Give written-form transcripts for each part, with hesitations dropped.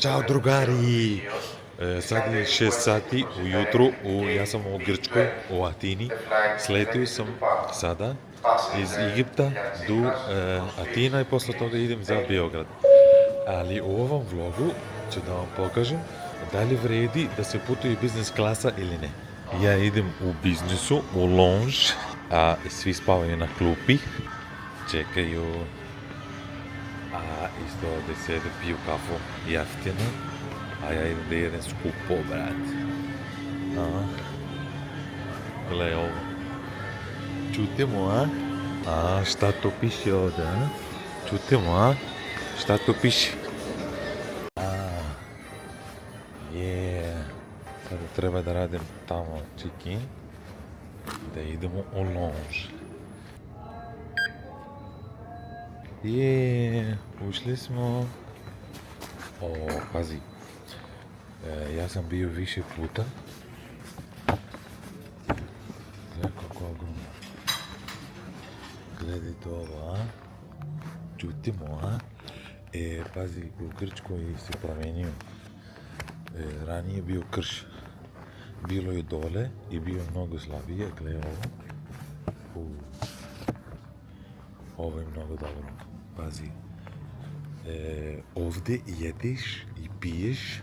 Ćao drugari! Sad je 6 sati ujutru, ja sam u Grčkoj, u Atini. Sletio sam sada iz Egipta do Atina i posle toga idem za Beograd. Ali u ovom vlogu ću da vam pokažem da li vredi da se putuje biznis klasa ili ne. Ja idem u biznisu, u lounge, a svi spavaju na klupi, čekaju, a isto ovde sede, piju kafu jeftino, a ja idem da jedem skupo, brat. Gle ovo. Čutimo, a? A, šta to piše ovde, a? Čutimo, a? Šta to piše? Sada treba da radim tamo check-in, da idemo u lounge. Ušli smo. Pazi, ja sam bio više puta. Gledaj kako ogromno. Gledajte ovo, a? Čutimo, a? Pazi, u Grčkoj se promenio. Ranije je bio krš. Bilo je dole i bio mnogo slabije. Gledaj ovo. Ovo je mnogo dobro. Pazi. Ovde jedeš i piješ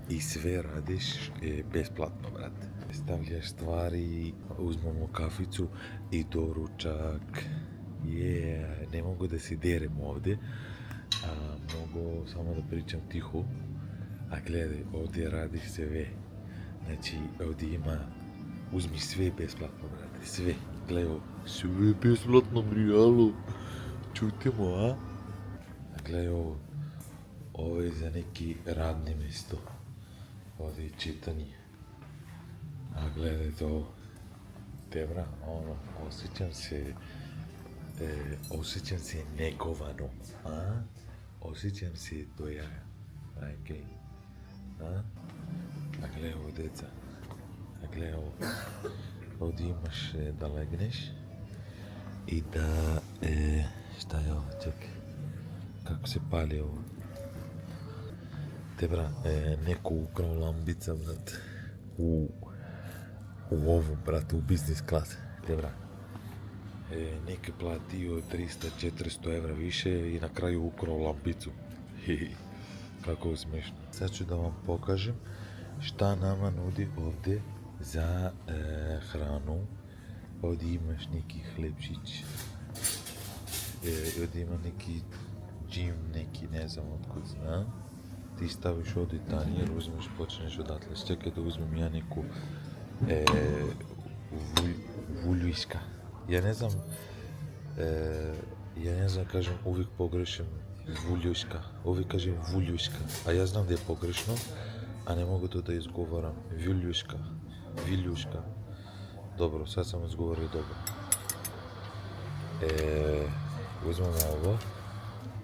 i sve radiš besplatno, brate. Stavljaš stvari, uzmemo kaficu i doručak. Ne mogu da se derem ovde, a mogu samo da pričam tiho. A gledaj, ovdje radiš sve. Znači, ovdje ima, uzmi sve besplatno, brate, sve. Gledaj ovo, sve besplatno, brijalo. Čutimo, a? A gledaj ovo, ovo je za neki radni mesto. Ovdje je čitanje. A gledajte ovo, tebra, ono, osjećam se negovano, a? Osjećam se dojaga, okej. A gledaj ovo, deca, a gledaj ovo, ovdje imaš da legneš i da, šta je ovo, čekaj, kako se pali ovo, te neko ukrao lambica, brate, u ovu, brate, u biznis klase, te neki platio 300-400 evra više i na kraju ukrao lambicu, kako je smiješno. Sad ću da vam pokažem šta nama nudi ovdje za hranu. Ovdje imaš neki hlebčić, ovdje ima neki džim, neki ne znam otkud znam. Ti staviš ovdje tanjer, uzmeš, počneš odatle. Čekaj da uzmem ja neku vuljuška. Ja ne znam, kažem, uvijek pogrešim vuljuška, uvijek kažem vuljuška, a ja znam da je pogrešno, a ne mogu to da izgovaram. Viljuška. Dobro, sad sam izgovorio dobro. Uzmemo ovo,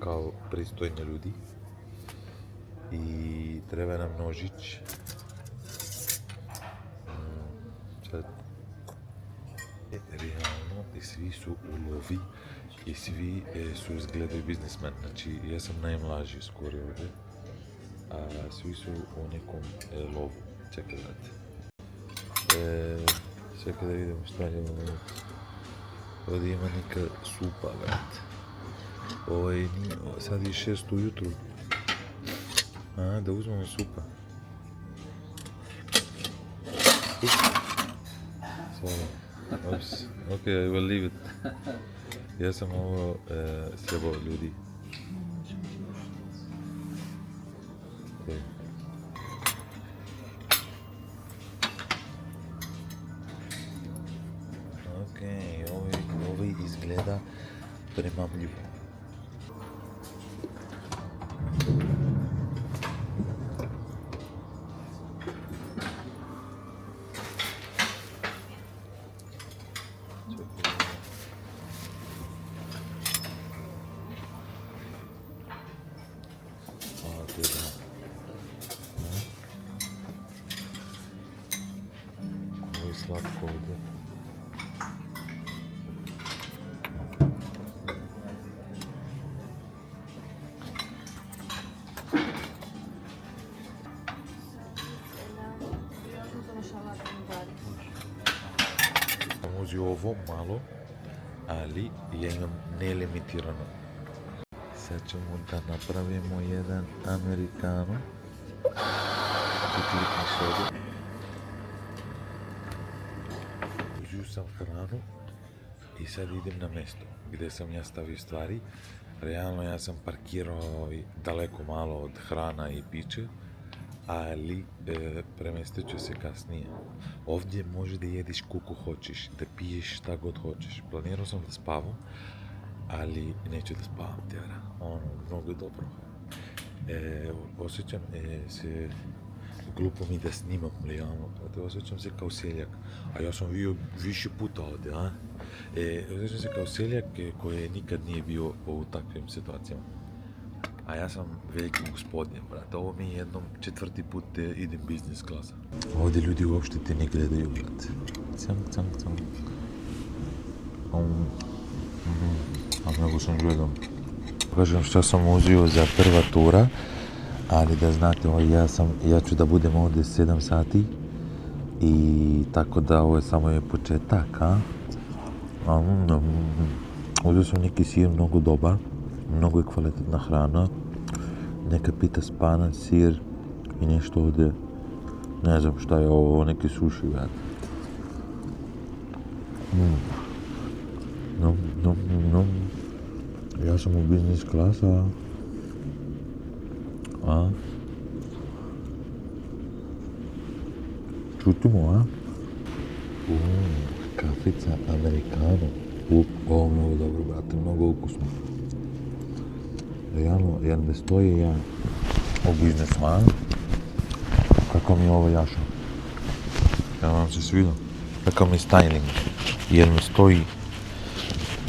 kao pristojni ljudi. I treba nam nožić. Sad, realno, i svi su u lovi i svi su izgledaju biznismen. Znači, ja sam najmlađi skoro ovdje, a svi su u nekom lovu. Čekaj, brate. Čekaj da vidimo šta je ovo. Ovdje ima neka supa, brate. Sad je 6 ujutru. Da uzmemo supa. Oops. Okay, I will leave it. Ja sam ovo sjebao ljudi. Okej, ovo izgleda primamljivo. Ovo je slatko ovdje. вози ово мало, али ја имам нелимитирано. Сега ќе му да направимо еден американо. Ќе кликнеш овде. Узио сам храну и сега идем на место где сам ја ставив ствари. Реално јас сам паркирao далеко мало од храна и пиче, али преместит ќе се каснije. Овде може да једиш колку хочеш, да пиеш шта год хочеш. Планирao сам да спавам, али неću да спавам тера. Многу е добро. Осеќам се глупо ми да снимам реално. Осеќам се као селјак. А јас сам био више пута овде, осеќам се као селјак кој никад не е био у таквим ситуацијама. А јас сам велики господин, брат. Ово ми е едном 4-ти пут да идем бизнес класа. Овде луѓе уопште те не гледају, брат. Цанг. А многу сам гледам. Кажам што сам узио за прва тура, али да знаете, ја ќе да будем овде 7 сати и тако да ово е само почетак, Узио сам неки сир многу добар, многу е квалитетна храна, нека пита спанат сир и нешто овде, не знам шта е ово, неки суши, брат. Јас сум у бизнес класа. Чутимо, кафица американо. Ово многу добро, брате, многу укусно. Реално, јер не стои ја о бизнесман, како ми ово јашо. Ја вам се свида. Како ми стайлинг. Јер не стои,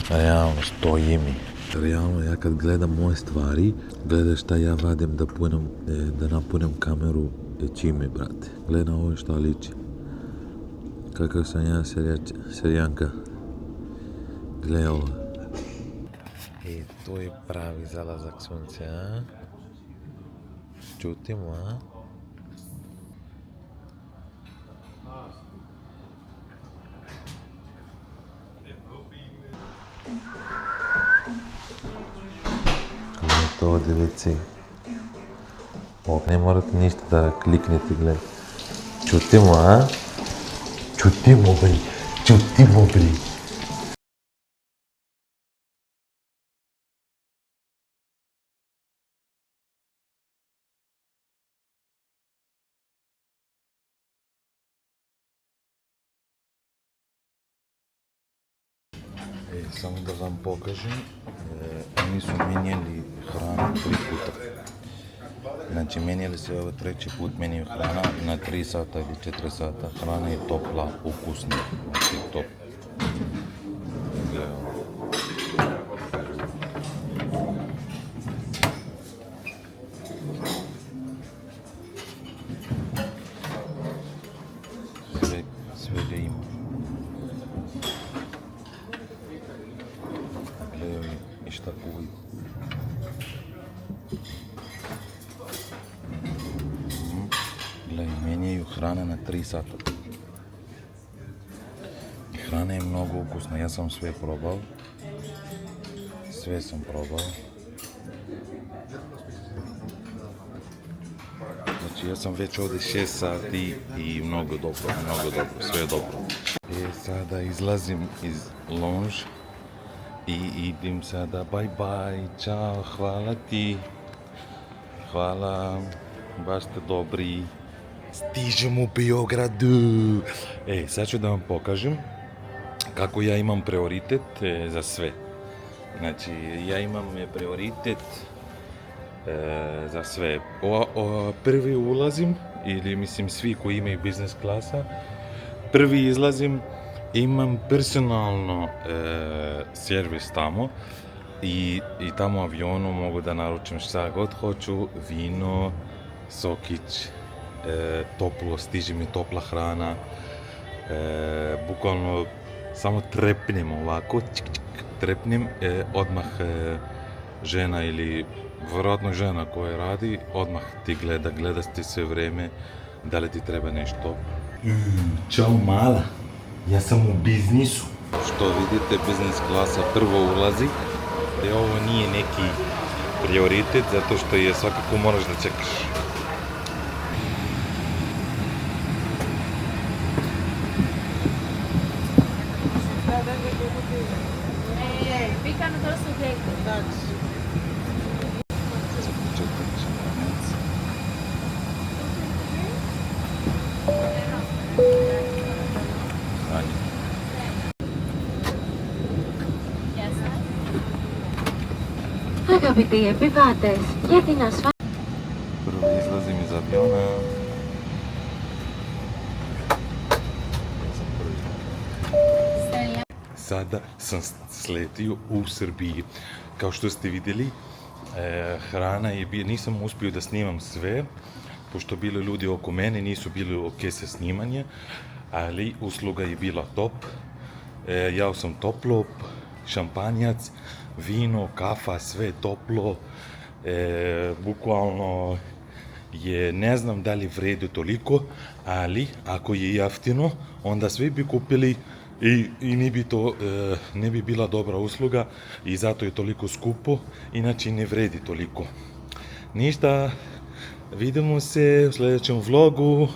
реално стои ми. Реално, ја кад гледам моje ствари, гледаш шта ја вадим да напунем камеру чиме, брате. Гледам ово шта личи. Какав сам ја серијанка. Гледа ова. Тој прави залазак сонце, Чутимо, Тоа девици. Не морате ништо да кликнете, глед. Чутимо, Чутимо, бри. Само да вам покажем, они су менјали храна 3 пута. Значи, менјали се ова трети пут, менјaju храна на 3 сата или 4 сата. Храна е топла, укусна, значи топ. Све да има. Гледај и шта куи. Гледај, менјaju храна на 3 сата. Храна е многу укусна, јас сам све пробал. Све сам пробал. Значи, јас сам веќе овде 6 сати и многу добро, све е добро. Сада излазим из лонж и идем сада, бај, чао, хвала ти. Хвала, баш сте добри. Стижем у Биограду. Сега ќе да вам покажем како ја имам приоритет за све. Значи, ја имам приоритет за све. Први улазим, или мислим сви кои имају бизнес класа, први излазим, имам персонално сервис тамо и тамо авиону могу да наручам шта год хочу, вино, сокиć, топло, стиже ми топла храна, буквално само трепнем овако, трепнем, одмах жена или веројатно жена која ради, одмах ти гледа ти све време, дали ти треба нешто. Чао мала, јас сам у бизнису. Što vidite, biznis klasa prvo ulazi, te ovo nije neki prioritet, zato što je svakako moraš da čekaš. Fica no teu sujeito. Αγαπητοί επιβάτες, για την ασφάλεια. Prvo izlazim iz aviona. Ja sam prvi. Sada sam sletio u Srbiji. Kao što ste vidjeli, hrana je nisam uspio da snimam sve, pošto bili ljudi oko mene, nisu bili ok sa snimanje, ali usluga je bila top. Jao sam toplo, šampanjac, vino, kafa, sve toplo. Bukvalno je, ne znam da li vredi toliko, ali ako je jeftino, onda sve bi kupili i ne bi bila dobra usluga i zato je toliko skupo, inače ne vredi toliko. Ništa, vidimo se u sljedećem vlogu.